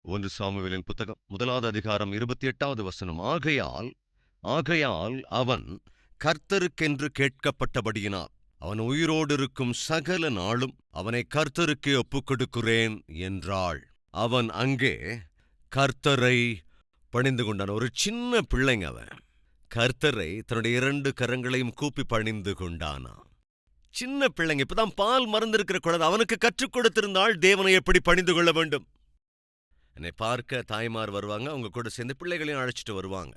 1 சாமுவேலின் புத்தகம் 1வது அதிகாரம் 28வது வசனம். ஆகையால் அவன் கர்த்தருக்கென்று கேட்கப்பட்டபடியினால் அவன் உயிரோடு இருக்கும் சகல நாளும் அவனை கர்த்தருக்கே ஒப்புக்கொடுக்கிறேன் என்றாள். அவன் அங்கே கர்த்தரை பணிந்து கொண்டான். ஒரு சின்ன பிள்ளைங்க. அவன் கர்த்தரை தன்னுடைய 2 கரங்களையும் கூப்பி பணிந்து கொண்டானா. சின்ன பிள்ளைங்க, இப்பதான் பால் மறந்திருக்கிற குழந்தை. அவனுக்கு கற்றுக் கொடுத்திருந்தால் தேவனை எப்படி பணிந்து கொள்ள வேண்டும். என்னை பார்க்க தாய்மார் வருவாங்க, அவங்க கூட சேர்ந்து பிள்ளைகளையும் அழைச்சிட்டு வருவாங்க.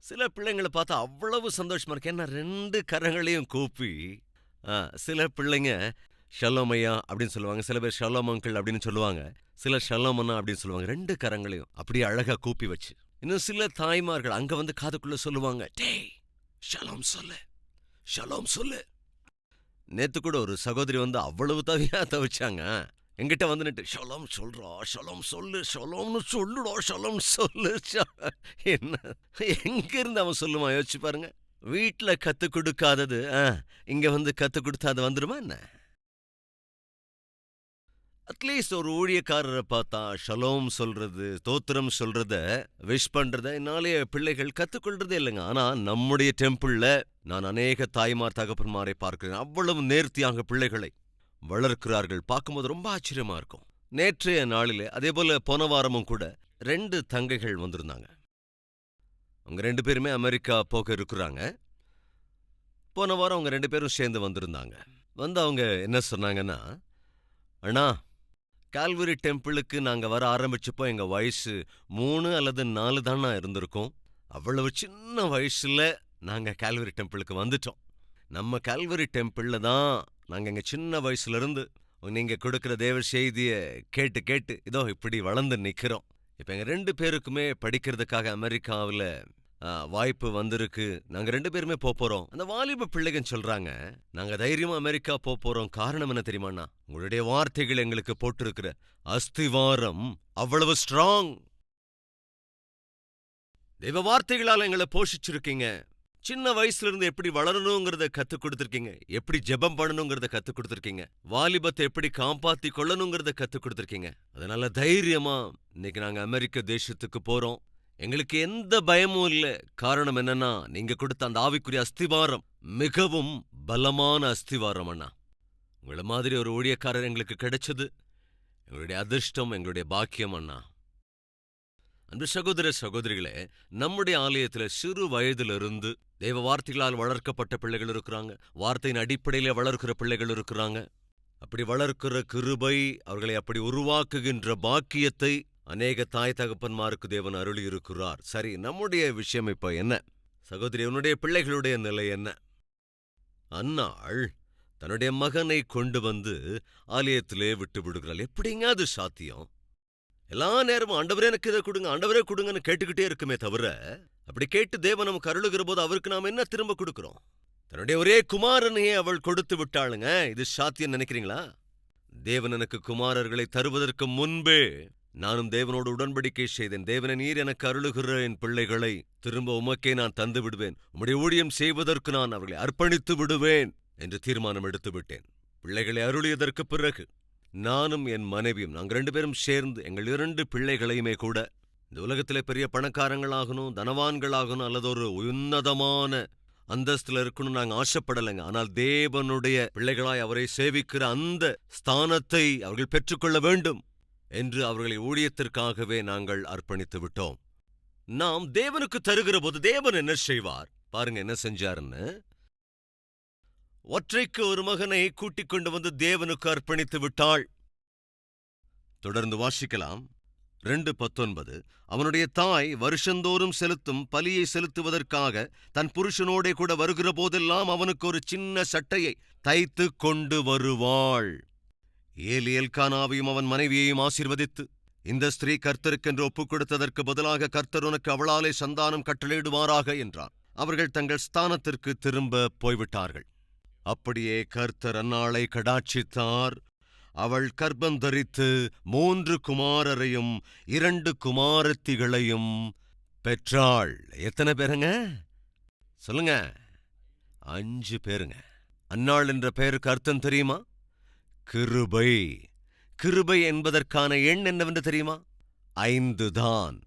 சில பிள்ளைங்களை பார்த்தா அவ்வளவு சந்தோஷமா இருக்கு. ஏன்னா 2 கரங்களையும் கூப்பி. சில பிள்ளைங்க ஷலோம் ஐயா அப்படின்னு சொல்லுவாங்க, சில பேர் ஷலோம் அங்கிள் அப்படின்னு சொல்லுவாங்க, சில ஷலோம் அண்ணா அப்படின்னு சொல்லுவாங்க. 2 கரங்களையும் அப்படியே அழகா கூப்பி வச்சு. இன்னும் சில தாய்மார்கள் அங்க வந்து காதுக்குள்ள சொல்லுவாங்க, டேய் ஷலோம் சொல்லு, ஷலோம் சொல்லு. நேத்து கூட ஒரு சகோதரி வந்து அவ்வளவு தவியா தவிச்சாங்க. எங்கிட்ட வந்துட்டு ஷலோம் சொல்றா, ஷலோம் சொல்லு, ஷலோம்னு சொல்லுடா, ஷலோம் சொல்லு. என்ன எங்க இருந்து அவன் சொல்லுவான் யோசிச்சு பாருங்க. வீட்டுல கத்து கொடுக்காதது இங்க வந்து கத்து கொடுத்தா அது வந்துருமா என்ன? அட்லீஸ்ட் ஒரு ஊழியக்காரரை பார்த்தா ஷலோம் சொல்றது, தோத்திரம் சொல்றத, விஷ் பண்றத என்னாலேயே பிள்ளைகள் கத்துக்கொள்றதே இல்லைங்க. ஆனா நம்முடைய டெம்பிள்ல நான் அநேக தாய்மார் தகப்பன்மாரை பார்க்கிறேன். அவ்வளவு நேர்த்தியாக பிள்ளைகளை வளர்க்கிறார்கள். பார்க்கும்போது ரொம்ப ஆச்சரியமா இருக்கும். நேற்றைய நாளிலே அதே போல போன வாரமும் கூட 2 தங்கைகள் வந்திருந்தாங்க. அவங்க 2 பேருமே அமெரிக்கா போக இருக்கிறாங்க. போன வாரம் அவங்க 2 பேரும் சேர்ந்து வந்திருந்தாங்க. வந்து அவங்க என்ன சொன்னாங்கன்னா, அண்ணா கால்வரி டெம்பிளுக்கு நாங்க வர ஆரம்பிச்சப்போ எங்க வயசு 3 அல்லது 4 தானா இருந்திருக்கும். அவ்வளவு சின்ன வயசுல நாங்க கால்வரி டெம்பிளுக்கு வந்துட்டோம். நம்ம கால்வரி டெம்பிள்ல தான் நாங்க எங்க சின்ன வயசுல இருந்து நீங்க கொடுக்கிற தேவ செய்திய கேட்டு கேட்டு இதோ இப்படி வளர்ந்து நிக்கிறோம். இப்ப எங்க 2 பேருக்குமே படிக்கிறதுக்காக அமெரிக்காவில வாய்ப்பு வந்திருக்கு. நாங்க 2 பேருமே போறோம். அந்த வாலிப பிள்ளைகள் சொல்றாங்க, நாங்க தைரியமா அமெரிக்கா போறோம். காரணம் என்ன தெரியுமாண்ணா? உங்களுடைய வார்த்தைகள் எங்களுக்கு போட்டிருக்கிற அஸ்திவாரம் அவ்வளவு ஸ்ட்ராங். தெய்வ வார்த்தைகளால எங்களை போஷிச்சிருக்கீங்க. சின்ன வயசுல இருந்து எப்படி வளரணுங்கிறத கத்துக் கொடுத்திருக்கீங்க, எப்படி ஜெபம் பண்ணணுங்கிறத கத்துக் கொடுத்திருக்கீங்க, வாலிபத்தை எப்படி காப்பாத்தி கொள்ளணுங்கிறத கத்துக் கொடுத்திருக்கீங்க. அதனால தைரியமா இன்னைக்கு நாங்க அமெரிக்க தேசத்துக்கு போறோம். எங்களுக்கு எந்த பயமும் இல்ல. காரணம் என்னன்னா, நீங்க கொடுத்த அந்த ஆவிக்குரிய அஸ்திவாரம் மிகவும் பலமான அஸ்திவாரம் அண்ணா. உங்கள மாதிரி ஒரு ஊழியக்காரர் எங்களுக்கு கிடைச்சது எங்களுடைய அதிர்ஷ்டம், எங்களுடைய பாக்கியம் அண்ணா. அன்பு சகோதர சகோதரிகளே, நம்முடைய ஆலயத்துல சிறு வயதிலிருந்து தேவ வார்த்தைகளால் வளர்க்கப்பட்ட பிள்ளைகள் இருக்கிறாங்க. வார்த்தையின் அடிப்படையிலே வளர்க்கிற பிள்ளைகள் இருக்கிறாங்க. அப்படி வளர்க்கிற கிருபை, அவர்களை அப்படி உருவாக்குகின்ற பாக்கியத்தை அநேக தாய் தகப்பன்மாருக்கு தேவன் அருளி இருக்கிறார். சரி, நம்முடைய விஷயம் இப்ப என்ன? சகோதரி, உன்னுடைய பிள்ளைகளுடைய நிலை என்ன? அன்னாள் தன்னுடைய மகனை கொண்டு வந்து ஆலயத்திலே விட்டு விடுகிறாள். எப்படிங்க அது சாத்தியம்? எல்லா நேரமும் ஆண்டவரே எனக்கு இதை கொடுங்க, ஆண்டவரே கொடுங்கன்னு கேட்டுக்கிட்டே இருக்குமே தவிர, அப்படி கேட்டு தேவன் நமக்கு அருளுகிற போது அவருக்கு நாம் என்ன திரும்ப கொடுக்கிறோம்? தன்னுடைய ஒரே குமாரனையே அவள் கொடுத்து விட்டாளுங்க. இது சாத்தியம் நினைக்கிறீங்களா? தேவன் எனக்கு குமாரர்களை தருவதற்கு முன்பே நானும் தேவனோடு உடன்படிக்கை செய்தேன். தேவனை, நீர் எனக்கு அருளுகிற என் பிள்ளைகளை திரும்ப உமக்கே நான் தந்து விடுவேன், உம்முடைய ஊழியம் செய்வதற்கு நான் அவர்களை அர்ப்பணித்து விடுவேன் என்று தீர்மானம் எடுத்து விட்டேன். பிள்ளைகளை அருளியதற்கு பிறகு நானும் என் மனைவியும் நாங்கள் 2 பேரும் சேர்ந்து எங்கள் 2 பிள்ளைகளையுமே கூட இந்த உலகத்திலே பெரிய பணக்காரங்களாகணும், தனவான்களாகணும், அல்லது ஒரு உன்னதமான அந்தஸ்துல இருக்கணும் நாங்க ஆசைப்படலைங்க. ஆனால் தேவனுடைய பிள்ளைகளாய் அவரை சேவிக்கிற அந்த ஸ்தானத்தை அவர்கள் பெற்றுக்கொள்ள வேண்டும் என்று அவர்களை ஊழியத்திற்காகவே நாங்கள் அர்ப்பணித்து விட்டோம். நாம் தேவனுக்கு தருகிற போது தேவன் என்ன செய்வார் பாருங்க, என்ன செஞ்சாருன்னு. ஒற்றைக்கு ஒரு மகனை கூட்டிக் கொண்டு வந்து தேவனுக்கு அர்ப்பணித்து விட்டாள். தொடர்ந்து வாசிக்கலாம். 2:19. அவனுடைய தாய் வருஷந்தோறும் செலுத்தும் பலியை செலுத்துவதற்காக தன் புருஷனோடே கூட வருகிற போதெல்லாம் அவனுக்கு ஒரு சின்ன சட்டையை தைத்து கொண்டு வருவாள். ஏலி எல்கானாவையும் அவன் மனைவியையும் ஆசீர்வதித்து, இந்த ஸ்திரீ கர்த்தருக்கென்று ஒப்புக் கொடுத்ததற்கு பதிலாக கர்த்தர் உனக்கு அவளாலே சந்தானம் கட்டளையிடுவாராக என்றார். அவர்கள் தங்கள் ஸ்தானத்திற்கு திரும்ப போய்விட்டார்கள். அப்படியே கர்த்தர் அன்னாளை கடாட்சித்தார். அவள் கர்ப்பம் தரித்து 3 குமாரரையும் 2 குமாரத்திகளையும் பெற்றாள். எத்தனை பேருங்க சொல்லுங்க? 5 பேருங்க. அன்னாள் என்ற பெயருக்கு அர்த்தம் தெரியுமா? கிருபை. கிருபை என்பதற்கான எண் என்னவென்று தெரியுமா? 5 தான்.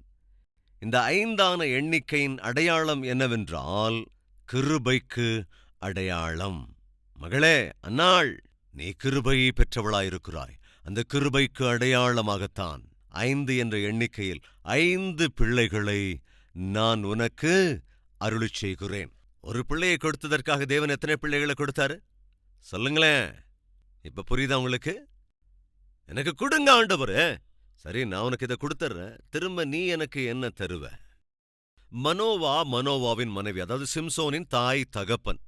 இந்த 5ஆன எண்ணிக்கையின் அடையாளம் என்னவென்றால் கிருபைக்கு அடையாளம். மகளே, அன்னாள், நீ கிருபையை பெற்றவளாயிருக்கிறாய். அந்த கிருபைக்கு அடையாளமாகத்தான் 5 என்ற எண்ணிக்கையில் 5 பிள்ளைகளை நான் உனக்கு அருளிச் செய்கிறேன். ஒரு பிள்ளையை கொடுத்ததற்காக தேவன் எத்தனை பிள்ளைகளை கொடுத்தாரு சொல்லுங்களேன். இப்ப புரியுதா உங்களுக்கு? எனக்கு கொடுங்க ஆண்டவரே. சரி, நான் உனக்கு இதை கொடுத்துறேன். திரும்ப நீ எனக்கு என்ன தருவ? மனோவாவின் மனைவி, அதாவது சிம்சோனின் தாய் தகப்பன்,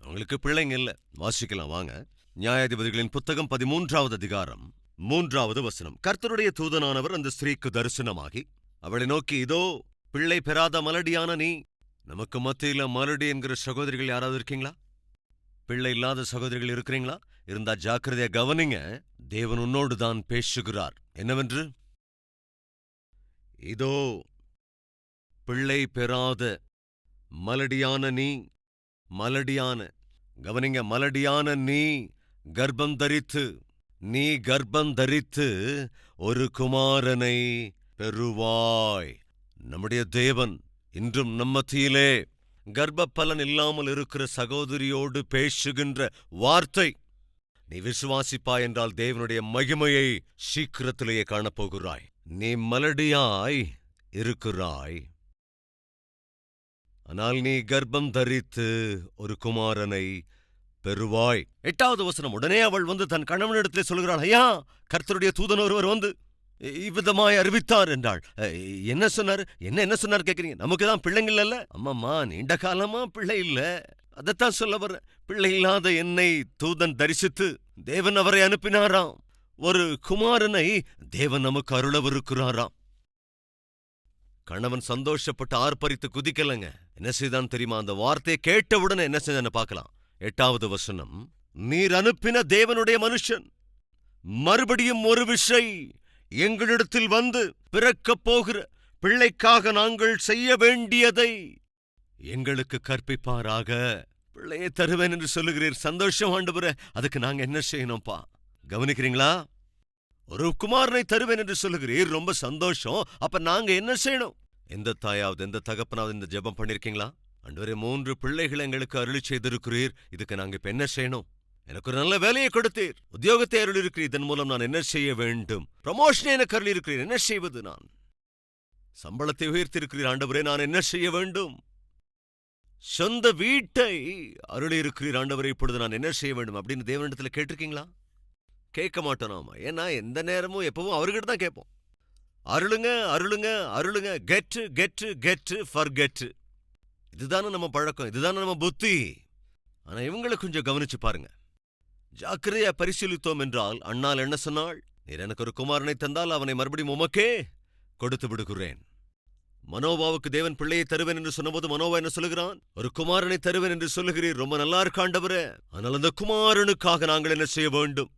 அவங்களுக்கு பிள்ளைங்க இல்ல. வாசிக்கலாம் வாங்க. நியாயாதிபதிகளின் புத்தகம் 13வது அதிகாரம் 3வது வசனம். கர்த்தருடைய தூதனானவர் அந்த ஸ்திரீக்கு தரிசனமாகி அவளை நோக்கி, இதோ பிள்ளை பெறாத மலடியான நீ. நமக்கு மத்தியில மலடி என்கிற சகோதரிகள் யாராவது இருக்கீங்களா? பிள்ளை இல்லாத சகோதரிகள் இருக்கிறீங்களா? இருந்தா ஜாக்கிரதையா கவனிங்க. தேவன் உன்னோடு தான் பேசுகிறார். என்னவென்று? இதோ பிள்ளை பெறாத மலடியான நீ, மலடியான, கவனிங்க, மலடியான நீ கர்ப்பம் தரித்து ஒரு குமாரனை பெறுவாய். நம்முடைய தேவன் இன்றும் நம்மத்தியிலே கர்ப்பப்பலன் இல்லாமல் இருக்கிற சகோதரியோடு பேசுகின்ற வார்த்தை. நீ விசுவாசிப்பாய் என்றால் தேவனுடைய மகிமையை சீக்கிரத்திலேயே காணப்போகிறாய். நீ மலடியாய் இருக்கிறாய், ஆனால் நீ கர்ப்பம் தரித்து ஒரு குமாரனை பெறுவாய். 8வது வசனம். உடனே அவள் வந்து தன் கணவனிடத்திலே சொல்கிறாள், ஐயா, கர்த்தருடைய தூதன் ஒருவர் வந்து இவ்விதமாய் அறிவித்தார் என்றாள். என்ன சொன்னார்? என்ன சொன்னார் கேட்கிறீங்க? நமக்கு தான் பிள்ளைங்கள் இல்ல. அம்மாம்மா, நீண்ட காலமா பிள்ளை இல்ல. அதைத்தான் சொல்ல வர்ற. பிள்ளை இல்லாத என்னை தூதன் தரிசித்து தேவன் அவரை அனுப்பினாராம். ஒரு குமாரனை தேவன் நமக்கு அருளவிருக்கிறாராம். கணவன் சந்தோஷப்பட்டு ஆர்ப்பரித்து குதிக்கலங்க. என்ன செய்தான் தெரியுமா? அந்த வார்த்தையை கேட்டவுடனே என்ன செஞ்சான்னு பார்க்கலாம். 8வது வசனம். நீர் அனுப்பின தேவனுடைய மனுஷன் மறுபடியும் ஒரு விஷை எங்களிடத்தில் வந்து பிறக்கப் போகிற பிள்ளைக்காக நாங்கள் செய்ய வேண்டியதை எங்களுக்கு கற்பிப்பாராக. பிள்ளையை தருவேன் என்று சொல்லுகிறீர். சந்தோஷம் ஆண்டவரே. அதுக்கு நாங்க என்ன செய்யணும்பா? கவனிக்கிறீங்களா? ஒரு குமாரனை தருவேன் என்று சொல்லுகிறீர். ரொம்ப சந்தோஷம். அப்ப நாங்க என்ன செய்யணும்? எந்த தாயாவது, எந்த தகப்பனாவது இந்த ஜெபம் பண்ணிருக்கீங்களா? ஆண்டவரே, 3 பிள்ளைகளை எங்களுக்கு அருளி செய்திருக்கிறீர். இதுக்கு நாங்க இப்ப என்ன செய்யணும்? எனக்கு ஒரு நல்ல வேலையை கொடுத்தீர், உத்தியோகத்தை அருள் இருக்கிறீர். இதன் மூலம் நான் என்ன செய்ய வேண்டும்? ப்ரமோஷனை எனக்கு அருள் இருக்கிறீர். என்ன செய்வது? நான் சம்பளத்தை உயர்த்திருக்கிறீர். ஆண்டவரே, நான் என்ன செய்ய வேண்டும்? சொந்த வீட்டை அருள் இருக்கிறீர். ஆண்டவரே, இப்பொழுது நான் என்ன செய்ய வேண்டும் அப்படின்னு தேவனிடத்துல கேட்டிருக்கீங்களா? கேட்க மாட்டோம் நாம. ஏன்னா எந்த நேரமும் எப்பவும் அவர்கிட்ட தான் கேட்போம். அருளுங்க, அருளுங்க, அருளுங்க. கெட்டு கெட்டு கெட்டு ஃபர்கெட்டு. இதுதானே நம்ம பழக்கம், இதுதானே நம்ம புத்தி. ஆனா இவங்களை கொஞ்சம் கவனிச்சு பாருங்க. ஜாக்கிரதையா பரிசீலித்தோம் என்றால், அண்ணால் என்ன சொன்னாள்? நீர் எனக்கு ஒரு குமாரனை தந்தால் அவனை மறுபடியும் உமக்கே கொடுத்து விடுகிறேன். மனோவாவுக்கு தேவன் பிள்ளையை தருவேன் என்று சொன்னபோது மனோவா என்ன சொல்லுகிறான்? ஒரு குமாரனை தருவேன் என்று சொல்லுகிறீர். ரொம்ப நல்லா இருக்காண்டவரே. ஆனால் அந்த குமாரனுக்காக நாங்கள் என்ன செய்ய வேண்டும்?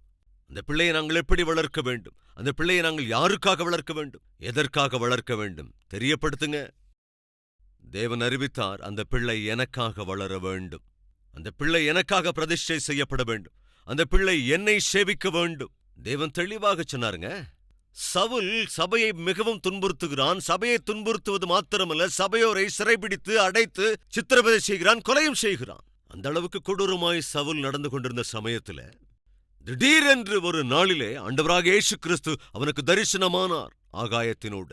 அந்த பிள்ளையை நாங்கள் எப்படி வளர்க்க வேண்டும்? அந்த பிள்ளையை நாங்கள் யாருக்காக வளர்க்க வேண்டும்? எதற்காக வளர்க்க வேண்டும்? தெரியப்படுத்துங்க. தேவன் அறிவித்தார், அந்த பிள்ளை எனக்காக வளர வேண்டும். அந்த பிள்ளை எனக்காக பிரதிஷ்டை செய்யப்பட வேண்டும். அந்த பிள்ளை என்னை சேவிக்க வேண்டும். தேவன் தெளிவாக சொன்னாருங்க. சவுல் சபையை மிகவும் துன்புறுத்துகிறான். சபையை துன்புறுத்துவது மாத்திரமல்ல, சபையோரை சிறைபிடித்து அடைத்து சித்திரவதை செய்கிறான், கொலையும் செய்கிறான். அந்த அளவுக்கு கொடூரமாய் சவுல் நடந்து கொண்டிருந்த சமயத்துல திடீரென்று ஒரு நாளிலே ஆண்டவராக இயேசு கிறிஸ்து அவனுக்கு தரிசனமானார். ஆகாயத்தினோட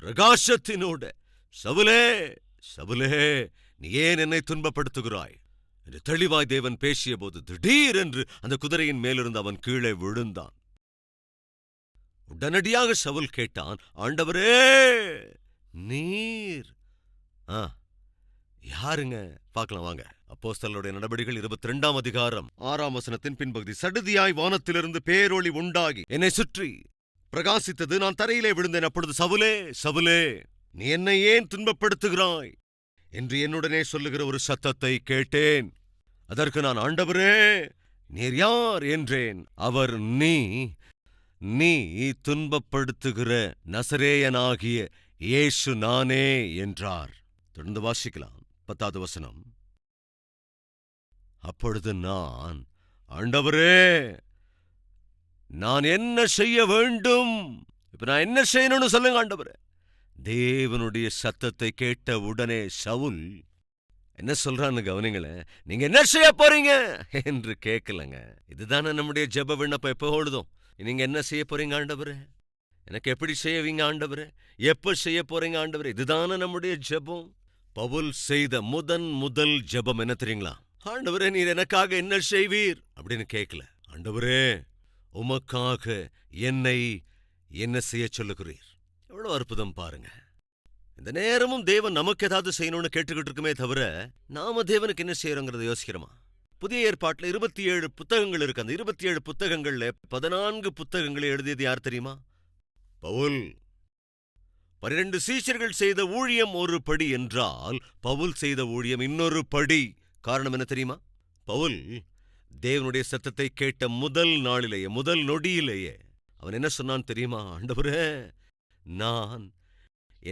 பிரகாசத்தினோட, சவுலே சவுலே, நீ ஏன் என்னை துன்பப்படுத்துகிறாய் என்று தெளிவாய் தேவன் பேசிய போது திடீரென்று அந்த குதிரையின் மேலிருந்து அவன் கீழே விழுந்தான். உடனடியாக சவுல் கேட்டான், ஆண்டவரே, நீர் யாருங்க? பார்க்கலாம் வாங்க. அப்போஸ்தலருடைய நடபடிகள் 22ஆம் அதிகாரம் 6ஆம் வசனத்தின் பின்பகுதி. சடுதியாய் வானத்திலிருந்து பேரொளி உண்டாகி என்னை சுற்றி பிரகாசித்தது. நான் தரையிலே விழுந்தேன். அப்பொழுது, சவுலே சவுலே, நீ என்னை ஏன் துன்பப்படுத்துகிறாய் என்று என்னுடனே சொல்லுகிற ஒரு சத்தத்தை கேட்டேன். அதற்கு நான், ஆண்டவரே, நீர் யார் என்றேன். அவர், நீ துன்பப்படுத்துகிற நசரேயனாகிய இயேசு நானே என்றார். தொடர்ந்து வாசிக்கலாம். 10வது வசனம். அப்பொழுது நான், ஆண்டவரே, நான் என்ன செய்ய வேண்டும் இப்ப நான் என்ன செய்யணும்னு சொல்லுங்க ஆண்டவரே. தேவனுடைய சத்தத்தை கேட்ட உடனே சவுல் என்ன சொல்றான்னு கவனிங்களேன். நீங்க என்ன செய்ய போறீங்க என்று கேட்கலங்க. இதுதானே நம்முடைய ஜெப விண்ணப்பம் எப்பொழுதும். நீங்க என்ன செய்ய போறீங்க ஆண்டவரே? எனக்கு எப்படி செய்வீங்க ஆண்டவரே? எப்ப செய்ய போறீங்க ஆண்டவரே? இதுதானே நம்முடைய ஜெபம். பவுல் செய்த முதல் ஜெபம் என்ன தெரியுங்களா? ஆண்டவரே, நீர் எனக்காக என்ன செய்வீர் அப்படின்னு கேட்கல. ஆண்டவரே, உமக்காக என்னை என்ன செய்ய சொல்லுகிறீர்? எவ்வளவு அற்புதம் பாருங்க. இந்த நேரமும் தேவன் நமக்கு ஏதாவது செய்யணும்னு கேட்டுக்கிட்டு இருக்குமே தவிர, நாம தேவனுக்கு என்ன செய்யறோங்கிறத யோசிக்கிறோமா? புதிய ஏற்பாட்டுல 27 புத்தகங்கள் இருக்கு. அந்த 27 புத்தகங்கள்ல 14 புத்தகங்களை எழுதியது யார் தெரியுமா? பவுல். 12 சீஷர்கள் செய்த ஊழியம் ஒரு படி என்றால், பவுல் செய்த ஊழியம் இன்னொரு படி. காரணம் என்ன தெரியுமா? பவுல் தேவனுடைய சத்தத்தை கேட்ட முதல் நாளிலேயே, முதல் நொடியிலேயே அவன் என்ன சொன்னான் தெரியுமா? ஆண்டவரே, நான்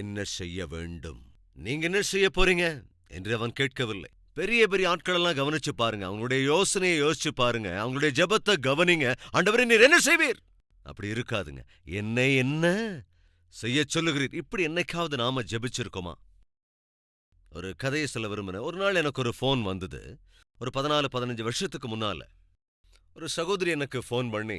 என்ன செய்ய வேண்டும்? நீங்க என்ன செய்ய போறீங்க என்று அவன் கேட்கவில்லை. பெரிய பெரிய ஆட்களெல்லாம் கவனிச்சு பாருங்க. அவங்களுடைய யோசனையை யோசிச்சு பாருங்க. அவங்களுடைய ஜெபத்தை கவனிங்க. ஆண்டவரே, நீர் என்ன செய்வீர்? அப்படி இருக்காதுங்க. என்னை என்ன செய்ய சொல்லுகிறீர்? இப்படி என்னைக்காவது நாம ஜெபிச்சிருக்கோமா? ஒரு கதையை சொல்ல விரும்பினேன். ஒரு நாள் எனக்கு ஒரு ஃபோன் வந்தது. ஒரு 14-15 வருஷத்துக்கு முன்னால ஒரு சகோதரி எனக்கு ஃபோன் பண்ணி,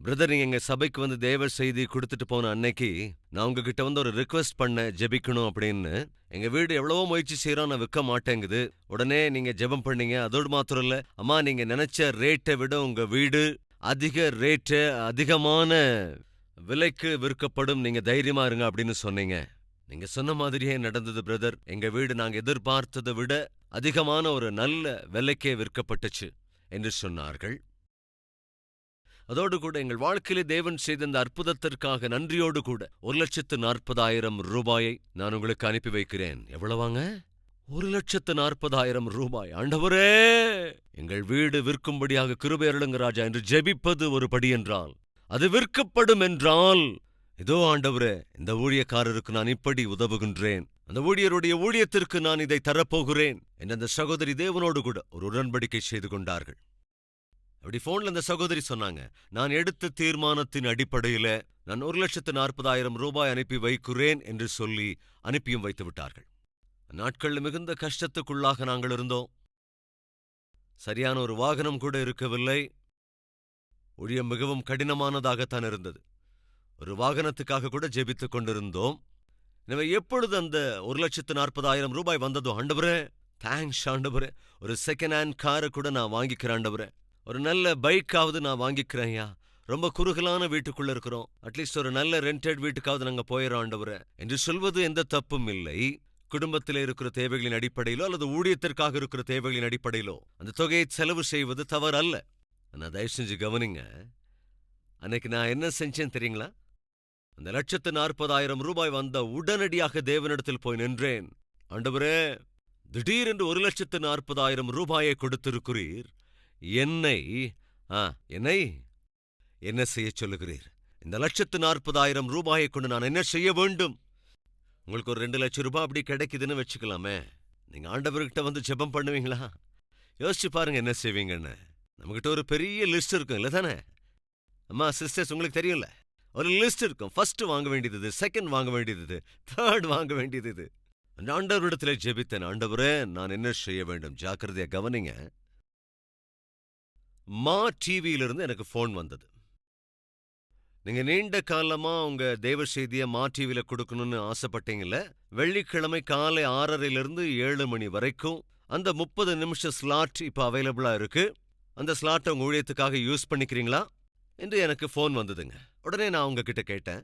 பிரதர், நீங்க எங்க சபைக்கு வந்து தேவ செய்தி கொடுத்துட்டு போன அன்னைக்கு நான் உங்ககிட்ட வந்து ஒரு ரிக்வெஸ்ட் பண்ண ஜெபிக்கணும் அப்படின்னு. எங்க வீடு எவ்வளவோ முயற்சி செய்யறோம், நான் விற்க மாட்டேங்குது. உடனே நீங்க ஜெபம் பண்ணீங்க. அதோடு மாத்திரம் இல்ல, அம்மா, நீங்க நினைச்ச ரேட்டை விட உங்க வீடு அதிக ரேட்டு, அதிகமான விலைக்கு விற்கப்படும். நீங்க தைரியமா இருங்க அப்படின்னு சொன்னீங்க. நீங்க சொன்ன மாதிரியே நடந்தது பிரதர். எங்க வீடு நாங்க எதிர்பார்த்ததை விட அதிகமான ஒரு நல்ல விலைக்கே விற்கப்பட்டுச்சு என்று சொன்னார்கள். அதோடு கூட எங்கள் வாழ்க்கையிலே தேவன் செய்த இந்த அற்புதத்திற்காக நன்றியோடு கூட 1,40,000 ரூபாயை நான் உங்களுக்கு அனுப்பி வைக்கிறேன். எவ்வளவாங்க? 1,40,000 ரூபாய். ஆண்டவரே, எங்கள் வீடு விற்கும்படியாக கிருபை அருளுங்க ராஜா என்று ஜெபிப்பது ஒரு படி என்றால், அது விற்கப்படும் என்றால், இதோ ஆண்டவரே, இந்த ஊழியக்காரருக்கு நான் இப்படி உதவுகின்றேன், அந்த ஊழியருடைய ஊழியத்திற்கு நான் இதை தரப்போகிறேன் என்று அந்த சகோதரி தேவனோடு கூட ஒரு உடன்படிக்கை செய்து கொண்டார்கள். அப்படி போன்ல அந்த சகோதரி சொன்னாங்க, நான் எடுத்த தீர்மானத்தின் அடிப்படையில நான் 1,40,000 ரூபாய் அனுப்பி வைக்கிறேன் என்று சொல்லி அனுப்பியும் வைத்து விட்டார்கள். நாட்கள்ல மிகுந்த கஷ்டத்துக்குள்ளாக நாங்கள் இருந்தோம். சரியான ஒரு வாகனம் கூட இருக்கவில்லை. ஊழியம் மிகவும் கடினமானதாகத்தான் இருந்தது. ஒரு வாகனத்துக்காக கூட ஜெபித்துக் கொண்டிருந்தோம். எனவே எப்பொழுது அந்த 1,40,000 ரூபாய் வந்ததோ, ஆண்டவரே தேங்க்ஸ் ஆண்டவரே, ஒரு செகண்ட் ஹேண்ட் காரை கூட நான் வாங்கிக்கிறேன் ஆண்டவரே, ஒரு நல்ல பைக்காவது நான் வாங்கிக்கிறேன்யா, ரொம்ப குறுகலான வீட்டுக்குள்ள இருக்கிறோம், அட்லீஸ்ட் ஒரு நல்ல ரெண்டட் வீட்டுக்காவது நாங்க போயிடறோம் ஆண்டவரே என்று சொல்வது எந்த தப்பும் இல்லை. குடும்பத்தில் இருக்கிற தேவைகளின் அடிப்படையிலோ அல்லது ஊழியத்திற்காக இருக்கிற தேவைகளின் அடிப்படையிலோ அந்த தொகையை செலவு செய்வது தவறு அல்ல. ஆனா தயவு செஞ்சு கவனிங்க, அன்னைக்கு நான் என்ன செஞ்சேன் தெரியுங்களா? அந்த 1,40,000 ரூபாய் வந்த உடனடியாக தேவனிடத்தில் போய் நின்றேன். ஆண்டவரே, திடீரென்று 1,40,000 ரூபாயை கொடுத்திருக்கிறீர். என்னை என்ன செய்ய சொல்லுகிறீர்? இந்த 1,40,000 ரூபாயை கொண்டு நான் என்ன செய்ய வேண்டும்? உங்களுக்கு ஒரு 2 லட்சம் ரூபாய் அப்படி கிடைக்குதுன்னு வச்சுக்கலாமே. நீங்க ஆண்டவர்கிட்ட வந்து ஜெபம் பண்ணுவீங்களா? யோசிச்சு பாருங்க என்ன செய்வீங்கன்னு. நம்மகிட்ட ஒரு பெரிய லிஸ்ட் இருக்கும் இல்ல தானே? அம்மா சிஸ்டர்ஸ், உங்களுக்கு தெரியும்ல, ஒரு லிஸ்ட் இருக்கும். ஃபர்ஸ்ட் வாங்க வேண்டியது, செகண்ட் வாங்க வேண்டியது, தேர்ட் வாங்க வேண்டியது. ஆண்டவரிடத்துல ஜெபித்தேன், ஆண்டவரே நான் என்ன செய்ய வேண்டும்? ஜாக்கிரதையா கவனிங்க. மா டிவியிலிருந்து எனக்கு போன் வந்தது. நீங்க நீண்ட காலமா உங்க தேவ செய்தியை மா டிவியில கொடுக்கணும்னு ஆசைப்பட்டீங்கல்ல, வெள்ளிக்கிழமை காலை 6:30 7 மணி வரைக்கும் அந்த 30 நிமிஷம் ஸ்லாட் இப்ப அவைலபிளா இருக்கு. அந்த ஸ்லாட்டை உங்க ஊழியத்துக்காக யூஸ் பண்ணிக்கிறீங்களா என்று எனக்கு போன் வந்ததுங்க. உடனே நான் உங்ககிட்ட கேட்டேன்,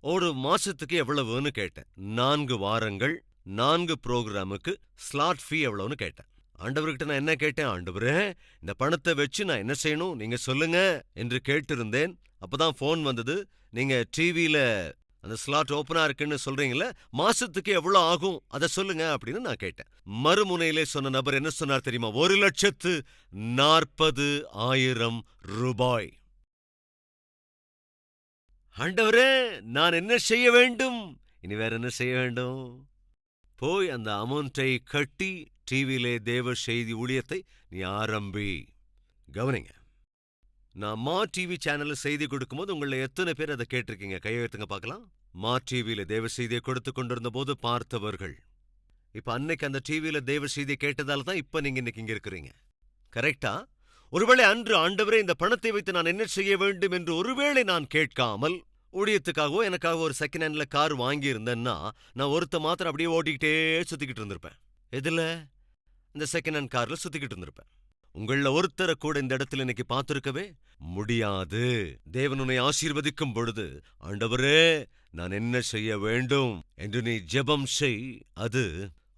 ஒரு மாசத்துக்கு எவ்வளவுன்னு கேட்டேன். 4 வாரங்கள் 4 ப்ரோக்ராமுக்கு ஸ்லாட் ஃபீ எவ்வளவுன்னு கேட்டேன். ஆண்டவர்கிட்ட நான் என்ன கேட்டேன்? ஆண்டவரே, இந்த பணத்தை வச்சு நான் என்ன செய்யணும் நீங்க சொல்லுங்க என்று கேட்டிருந்தேன். அப்பதான் போன் வந்தது, நீங்க டிவியில அந்த ஸ்லாட் ஓபனா இருக்குன்னு சொல்றீங்கல்ல, மாசத்துக்கு எவ்வளவு ஆகும் அதை சொல்லுங்க அப்படின்னு நான் கேட்டேன். மறுமுனையிலே சொன்ன நபர் என்ன சொன்னார் தெரியுமா? 1,40,000 ரூபாய். ஆண்டவரே, நான் என்ன செய்ய வேண்டும்? இனி வேற என்ன செய்ய வேண்டும்? போய் அந்த அமௌண்டை கட்டி டிவியிலே தேவ செய்தி ஊழியத்தை நீ ஆரம்பி. கவனிங்க, நான் மா டிவி சேனல்ல செய்தி கொடுக்கும்போது உங்கள எத்தனை பேர் அதை கேட்டிருக்கீங்க? கைய உயர்த்துங்க பார்க்கலாம். மா டிவியில தேவ செய்தியை கொடுத்துக் கொண்டிருந்த போது பார்த்தவர்கள். இப்ப அன்னைக்கு அந்த டிவியில தேவ செய்தியை கேட்டதால தான் இப்ப நீங்க இன்னைக்கு இங்க இருக்கிறீங்க. கரெக்டா? ஒருவேளை அன்று ஆண்டவரே இந்த பணத்தை வைத்து நான் என்ன செய்ய வேண்டும் என்று ஒருவேளை நான் கேட்காமல் ஊழியத்துக்காகவோ எனக்காக ஒரு செகண்ட் ஹேண்ட்ல கார் வாங்கியிருந்தேன்னா நான் ஒருத்த மாத்திரம் அப்படியே ஓட்டிக்கிட்டே சுத்திக்கிட்டு இருந்திருப்பேன். எதுல? இந்த செகண்ட் ஹேண்ட் கார்ல சுத்திக்கிட்டு இருந்திருப்பேன். உங்கள ஒருத்தரை கூட இந்த இடத்துல இன்னைக்கு பார்த்திருக்கவே முடியாது. தேவன் உன்னை ஆசீர்வதிக்கும் பொழுது, ஆண்டவரே நான் என்ன செய்ய வேண்டும் என்று நீ ஜெபம் செய். அது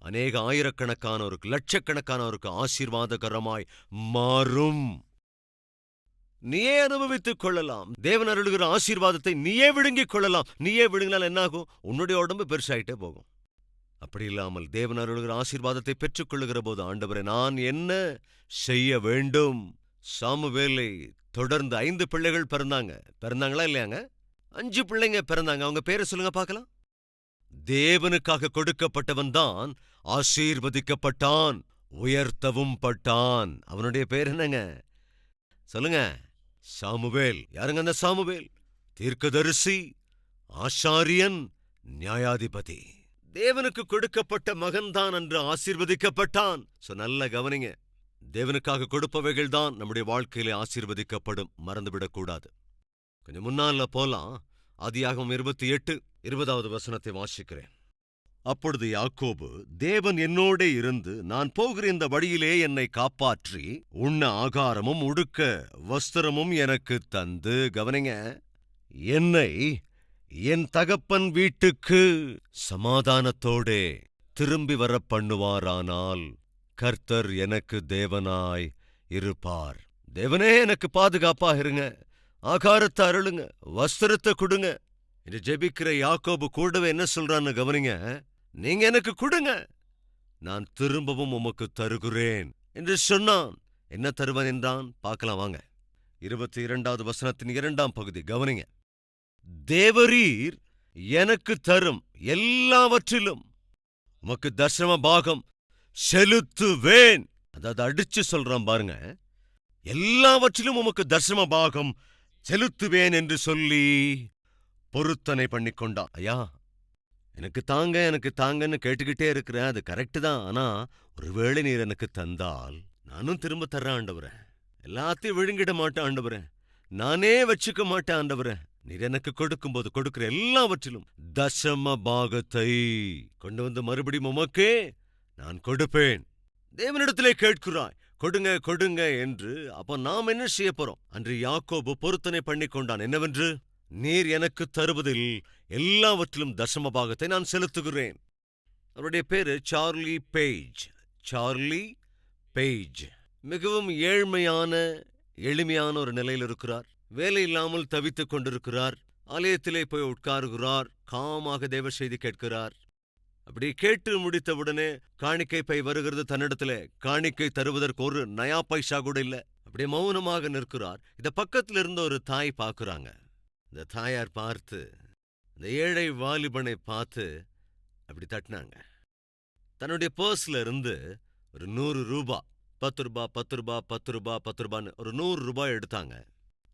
அநேக ஆயிரக்கணக்கானோருக்கு, லட்சக்கணக்கானோருக்கு ஆசீர்வாதகரமாய் மாறும். நீயே அனுபவித்துக் கொள்ளலாம். தேவன் அருளுகிற ஆசீர்வாதத்தை நீயே விழுங்கிக் கொள்ளலாம். நீயே விழுங்கினால் என்னாகும்? உன்னுடைய உடம்பு பெருசாயிட்டே போகும். அப்படி இல்லாமல் தேவன் அருளுகிற ஆசீர்வாதத்தை பெற்றுக் கொள்ளுகிற போது, ஆண்டவரே நான் என்ன செய்ய வேண்டும்? சாமுவேலை தொடர்ந்து 5 பிள்ளைகள் பிறந்தாங்களா இல்லையாங்க? 5 பிள்ளைங்க பிறந்தாங்க. அவங்க பேரை சொல்லுங்க பார்க்கலாம். தேவனுக்காக கொடுக்கப்பட்டவன் தான் ஆசீர்வதிக்கப்பட்டான், உயர்த்தவும் பட்டான். அவனுடைய பேர் என்னங்க? சொல்லுங்க. சாமுவேல். யாருங்க அந்த சாமுவேல்? தீர்க்கதரிசி, ஆசாரியன், நியாயாதிபதி. தேவனுக்கு கொடுக்கப்பட்ட மகன்தான் அன்று ஆசீர்வதிக்கப்பட்டான். நல்ல கவனிங்க. தேவனுக்காக கொடுப்பவைகள் தான் நம்முடைய வாழ்க்கையிலே ஆசீர்வதிக்கப்படும். மறந்துவிடக்கூடாது. கொஞ்சம் முன்னால போலாம். ஆதியாகமம் 28:20 வசனத்தை வாசிக்கிறேன். அப்பொழுது யாக்கோபு, தேவன் என்னோடே இருந்து நான் போகிற இந்த வழியிலே என்னை காப்பாற்றி உண்ண ஆகாரமும் உடுக்க வஸ்திரமும் எனக்கு தந்து, கவனிங்க, என்னை என் தகப்பன் வீட்டுக்கு சமாதானத்தோடே திரும்பி வர பண்ணுவாரானால் கர்த்தர் எனக்கு தேவனாய் இருப்பார். தேவனே எனக்கு பாதுகாப்பாக இருங்க, ஆகாரத்தை அருளுங்க, வஸ்திரத்தை கொடுங்க என்று ஜெபிக்கிற யாக்கோபு கூடவே என்ன சொல்றான்னு கவனிங்க. நீங்க எனக்கு கொடுங்க, நான் திரும்பவும் உமக்கு தருகிறேன் என்று சொன்னான். என்ன தருவன் என்றான்? பார்க்கலாம் வாங்க. 22வது வசனத்தின் 2ஆம் பகுதி கவனிங்க. தேவரீர் எனக்கு தரும் எல்லாவற்றிலும் உமக்கு தர்சன பாகம் செலுத்துவேன். அதாவது அடிச்சு சொல்றான் பாருங்க. எல்லாவற்றிலும் உமக்கு தர்சன பாகம் செலுத்துவேன் என்று சொல்லி பொருத்தனை பண்ணிக்கொண்டான். ஐயா, எனக்கு தாங்கன்னு கேட்டுக்கிட்டே இருக்கிறேன். அது கரெக்டு தான். ஆனா ஒருவேளை நீர் எனக்கு தந்தால் நானும் திரும்ப தர்றேன் ஆண்டவரே. எல்லாத்தையும் விழுங்கிட மாட்டேன் ஆண்டவரே. நானே வச்சுக்க மாட்டேன் ஆண்டவரே. நீர் எனக்கு கொடுக்கும்போது கொடுக்கிற எல்லாவற்றிலும் தசம பாகத்தை கொண்டு வந்து மறுபடியும் உமக்கே நான் கொடுப்பேன். தேவனிடத்திலே கேட்கிறாய், கொடுங்க கொடுங்க என்று. அப்ப நாம் என்ன செய்ய போறோம்? அன்று யாக்கோபு பொருத்தனை பண்ணிக்கொண்டான். என்னவென்று? நீர் எனக்கு தருவதில் எல்லாவற்றிலும் தசம பாகத்தை நான் செலுத்துகிறேன். அவருடைய பேரு சார்லி பேஜ். சார்லி பேஜ் மிகவும் எளிமையான ஒரு நிலையில் இருக்கிறார். வேலை இல்லாமல் தவித்துக் கொண்டிருக்கிறார். ஆலயத்திலே போய் உட்காருகிறார். காமாக தேவ செய்தி கேட்கிறார். அப்படி கேட்டு முடித்தவுடனே காணிக்கை பை வருகிறது தன்னிடத்திலே. காணிக்கை தருவதற்கு ஒரு நயா பைசா கூட இல்ல. அப்படியே மௌனமாக நிற்கிறார். இத பக்கத்துல இருந்த ஒரு தாய் பாக்குறாங்க. இந்த தாயார் பார்த்து இந்த ஏழை வாலிபனை பார்த்து அப்படி தட்டினாங்க. தன்னுடைய பர்ஸ்ல இருந்து ஒரு 100 ரூபாய், 10 ரூபாய், 10 ரூபாய், 10 ரூபாய், 10 ரூபான்னு ஒரு 100 ரூபாய் எடுத்தாங்க.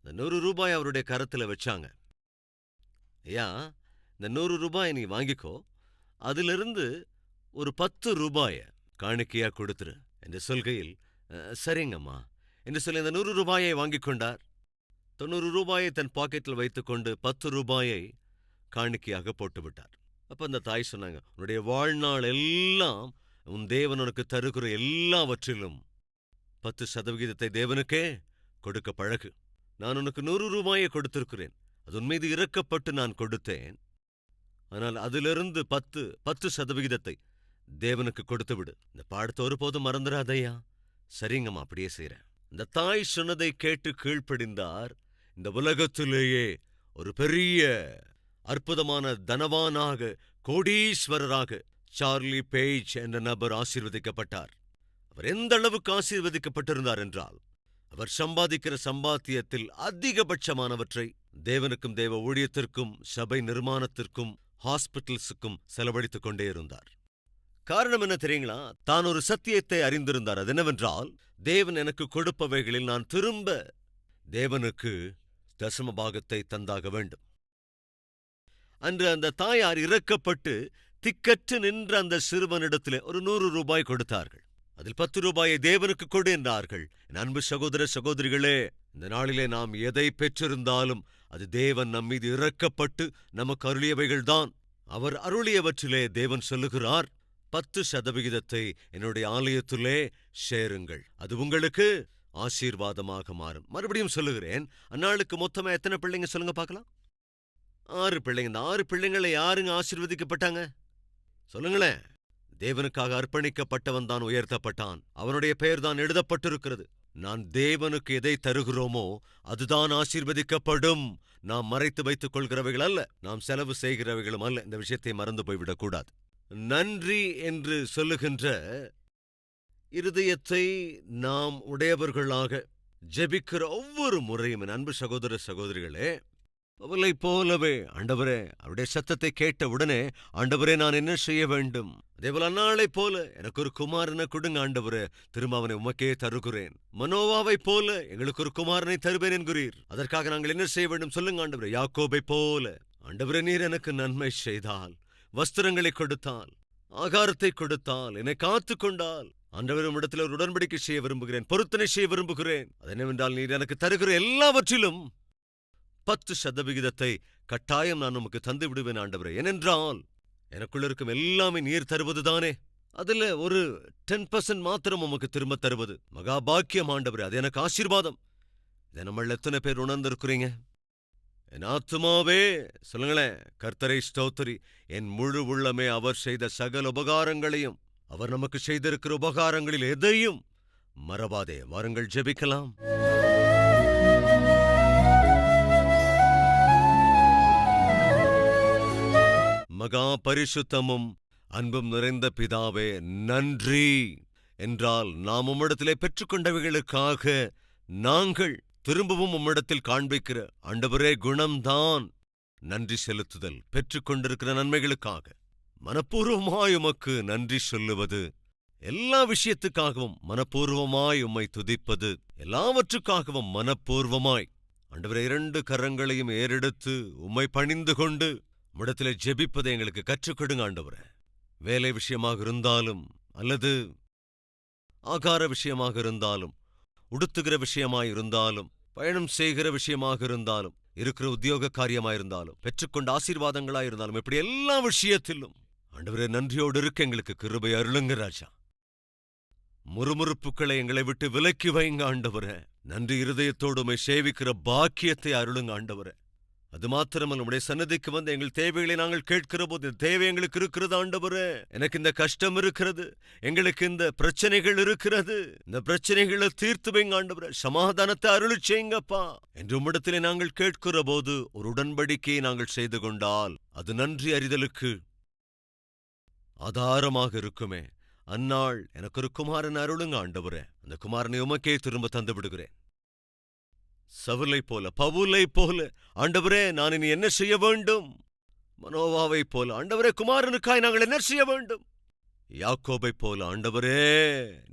இந்த 100 ரூபாய் அவருடைய கரத்துல வச்சாங்க. ஐயா, இந்த 100 ரூபாய் நீ வாங்கிக்கோ, அதிலிருந்து ஒரு 10 ரூபாய காணிக்கையா கொடுத்துரு என்று சொல்கையில், சரிங்கம்மா என்று சொல்லி அந்த 100 ரூபாயை வாங்கிக் கொண்டார். 90 ரூபாயை தன் பாக்கெட்டில் வைத்துக்கொண்டு 10 ரூபாயை காணிக்கையாக போட்டுவிட்டார். அப்ப அந்த தாய் சொன்னாங்க, உன்னுடைய வாழ்நாள் எல்லாம் உன் தேவன் உனக்கு தருகிற எல்லாவற்றிலும் 10% தேவனுக்கே கொடுக்க பழகு. நான் உனக்கு 100 ரூபாயை கொடுத்திருக்கிறேன். அது உன் மீது இறக்கப்பட்டு நான் கொடுத்தேன். ஆனால் அதிலிருந்து 10% தேவனுக்கு கொடுத்து விடு. இந்த பாடத்தை ஒருபோதும் மறந்துடாதையா. சரிங்கம்மா, அப்படியே செய்றேன். இந்த தாய் சொன்னதை கேட்டு கீழ்ப்படிந்தார். இந்த உலகத்திலேயே ஒரு பெரிய அற்புதமான தனவானாக, கோடீஸ்வரராக சார்லி பேஜ் என்ற நபர் ஆசீர்வதிக்கப்பட்டார். அவர் எந்த அளவுக்கு ஆசீர்வதிக்கப்பட்டிருந்தார் என்றால், அவர் சம்பாதிக்கிற சம்பாத்தியத்தில் அதிகபட்சமானவற்றை தேவனுக்கும் தேவ ஊழியத்திற்கும் சபை நிர்மாணத்திற்கும் ஹாஸ்பிட்டல்ஸுக்கும் செலவழித்துக் கொண்டே இருந்தார். காரணம் என்ன தெரியுங்களா? தான் ஒரு சத்தியத்தை அறிந்திருந்தார். அது என்னவென்றால், தேவன் எனக்கு கொடுப்பவைகளில் நான் திரும்ப தேவனுக்கு தசம பாகத்தை தந்தாக வேண்டும். அன்று அந்த தாயார் இறக்கப்பட்டு திக்கற்று நின்ற அந்த சிறுவனிடத்திலே ஒரு 100 ரூபாய் கொடுத்தார்கள். அதில் 10 ரூபாயை தேவனுக்கு கொடு என்றார்கள். என் அன்பு சகோதர சகோதரிகளே, இந்த நாளிலே நாம் எதை பெற்றிருந்தாலும் அது தேவன் நம்மீது இறக்கப்பட்டு நமக்கு அருளியவைகள்தான். அவர் அருளியவற்றிலே தேவன் சொல்லுகிறார், 10% என்னுடைய ஆலயத்திலே சேருங்கள், அது உங்களுக்கு ஆசீர்வாதமாக மாறும். மறுபடியும் சொல்லுகிறேன், அந்நாளுக்கு மொத்தமா எத்தனை பிள்ளைங்க சொல்லுங்க பார்க்கலாம்? 6 பிள்ளைங்க. இந்த 6 பிள்ளைங்களை யாருங்க ஆசீர்வதிக்கப்பட்டாங்க சொல்லுங்களேன்? தேவனுக்காக அர்ப்பணிக்கப்பட்டவன் தான் உயர்த்தப்பட்டான். அவனுடைய பெயர் தான் எழுதப்பட்டிருக்கிறது. நான் தேவனுக்கு எதை தருகிறோமோ அதுதான் ஆசீர்வதிக்கப்படும். நாம் மறைத்து வைத்துக் கொள்கிறவைகள் அல்ல, நாம் செலவு செய்கிறவைகளும் அல்ல. இந்த விஷயத்தை மறந்து போய்விடக் கூடாது. நன்றி என்று சொல்லுகின்ற இருதயத்தை நாம் உடையவர்களாக ஜெபிக்கிற ஒவ்வொரு முறையும், என் அன்பு சகோதர சகோதரிகளே, அவளை போலவே ஆண்டவரே, அவருடைய சத்தத்தை கேட்ட உடனே, ஆண்டவரே நான் என்ன செய்ய வேண்டும்? அதேபோல அந்நாளை போல எனக்கு ஒரு குமாரனை கொடுங்க ஆண்டவரே, திரும்ப அவனை உமக்கே தருகிறேன். மனோவாவை போல எங்களுக்கு ஒரு குமாரனை தருவேன் என்கிறீர். அதற்காக நாங்கள் என்ன செய்ய வேண்டும் சொல்லுங்க ஆண்டவரே. யாக்கோபை போல ஆண்டவரே, நீர் எனக்கு நன்மை செய்தால், வஸ்திரங்களை கொடுத்தால், ஆகாரத்தை கொடுத்தால், என்னை காத்து கொண்டால், ஆண்டவரும் இடத்துல ஒரு உடன்படிக்கை செய்ய விரும்புகிறேன், பொருத்தனை செய்ய விரும்புகிறேன். அது என்னவென்றால், நீர் எனக்கு தருகிற எல்லாவற்றிலும் 10% கட்டாயம் நான் உமக்கு தந்து விடுவேன் ஆண்டவரே. ஏனென்றால் எனக்குள்ள இருக்கும் எல்லாமே நீர் தருவதுதானே. அதுல ஒரு 10% மாத்திரம் உமக்கு திரும்ப தருவது மகாபாக்கியம் ஆண்டவரே. அது எனக்கு ஆசீர்வாதம். இதை நம்மள எத்தனை பேர் உணர்ந்திருக்கிறீங்க? என் ஆத்துமாவே சொல்லுங்களேன், கர்த்தரை ஸ்தோத்திரி. என் முழு உள்ளமே அவர் செய்த சகல உபகாரங்களையும், அவர் நமக்கு செய்திருக்கிற உபகாரங்களில் எதையும் மறவாதே. வாருங்கள் ஜெபிக்கலாம். மகா பரிசுத்தமும் அன்பும் நிறைந்த பிதாவே, நன்றி என்றால் நாம் உம்மிடத்திலே பெற்றுக்கொண்டவைகளுக்காக நாங்கள் திரும்பவும் உம்மிடத்தில் காண்பிக்கிற ஆண்டவரே குணம்தான் நன்றி செலுத்துதல். பெற்றுக்கொண்டிருக்கிற நன்மைகளுக்காக மனப்பூர்வமாய் உமக்கு நன்றி சொல்லுவது, எல்லா விஷயத்துக்காகவும் மனப்பூர்வமாய் உம்மை துதிப்பது, எல்லாவற்றுக்காகவும் மனப்பூர்வமாய் ஆண்டவரே 2 கரங்களையும் ஏறெடுத்து உம்மை பணிந்து கொண்டு உம்மிடத்திலே ஜெபிப்பதை எங்களுக்கு கற்றுக் கொடுங்க ஆண்டவரே. வேலை விஷயமாக இருந்தாலும், அல்லது ஆகார விஷயமாக இருந்தாலும், உடுத்துகிற விஷயமாயிருந்தாலும், பயணம் செய்கிற விஷயமாக இருந்தாலும், இருக்கிற உத்தியோக காரியமாயிருந்தாலும், பெற்றுக்கொண்ட ஆசீர்வாதங்களாயிருந்தாலும், இப்படி எல்லா விஷயத்திலும் ஆண்டவரே நன்றியோடு இருக்க எங்களுக்கு கிருபை அருளுங்க ராஜா. முறுமுறுப்புக்களை எங்களை விட்டு விலக்கி வைங்க ஆண்டவரே. நன்றி இருதயத்தோடு உம்மை சேவிக்கிற பாக்கியத்தை அருளுங்க ஆண்டவரே. அது மாத்திரமல்ல, உம்முடைய சன்னதிக்கு வந்து எங்கள் தேவைகளை நாங்கள் கேட்கிற போது, இந்த தேவை எங்களுக்கு இருக்கிறது ஆண்டவரே. எனக்கு இந்த கஷ்டம் இருக்கிறது, எங்களுக்கு இந்த பிரச்சனைகள் இருக்கிறது, இந்த பிரச்சனைகளை தீர்த்து வைங்க ஆண்டவரே. சமாதானத்தை அருளி செய்யுங்கப்பா என்று உம்மிடத்திலே நாங்கள் கேட்கிற போது ஒரு உடன்படிக்கையை நாங்கள் செய்து கொண்டால் அது நன்றி அறிதலுக்கு ஆதாரமாக இருக்குமே. அந்நாள் எனக்கு ஒரு குமாரன் அருளுங்க ஆண்டவரே. அந்த குமாரனை உமக்கே திரும்ப தந்து விடுகிறேன். சவுலை போல, பவுலை போல ஆண்டவரே நான் இனி என்ன செய்ய வேண்டும்? மனோவாவை போல ஆண்டவரே குமாரனுக்காய் நாங்கள் என்ன செய்ய வேண்டும்? யாக்கோபை போல ஆண்டவரே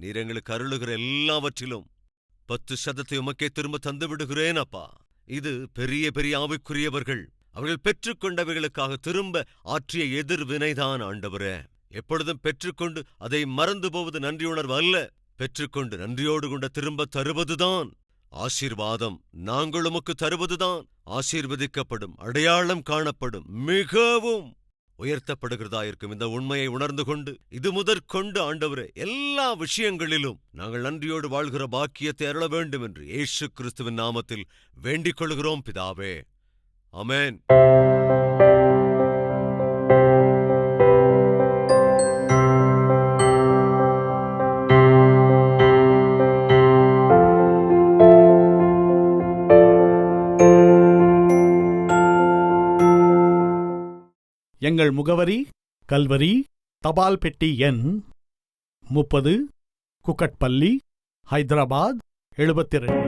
நீர் எங்களுக்கு அருளுகிற எல்லாவற்றிலும் 10% உமக்கே திரும்ப தந்து விடுகிறேன் அப்பா. இது பெரிய பெரிய ஆவிக்குரியவர்கள் அவர்கள் பெற்றுக்கொண்டவைகளுக்காக திரும்ப ஆற்றிய எதிர்வினைதான் ஆண்டவரே. எப்பொழுதும் பெற்றுக்கொண்டு அதை மறந்து போவது நன்றியுணர்வு அல்ல. பெற்றுக்கொண்டு நன்றியோடு கொண்ட திரும்ப தருவதுதான் ஆசீர்வாதம். நாங்கள் உமக்கு தருவதுதான் ஆசீர்வதிக்கப்படும், அடையாளம் காணப்படும், மிகவும் உயர்த்தப்படுகிறதாயிருக்கும். இந்த உண்மையை உணர்ந்து கொண்டு இது முதற்கொண்டு ஆண்டவரே எல்லா விஷயங்களிலும் நாங்கள் நன்றியோடு வாழ்கிற பாக்கியத்தை அருள வேண்டும் என்று இயேசு கிறிஸ்துவின் நாமத்தில் வேண்டிக் கொள்கிறோம் பிதாவே. ஆமென். எங்கள் முகவரி கல்வரி, தபால் பெட்டி எண் 30, குக்கட்பள்ளி, ஹைதராபாத் 72.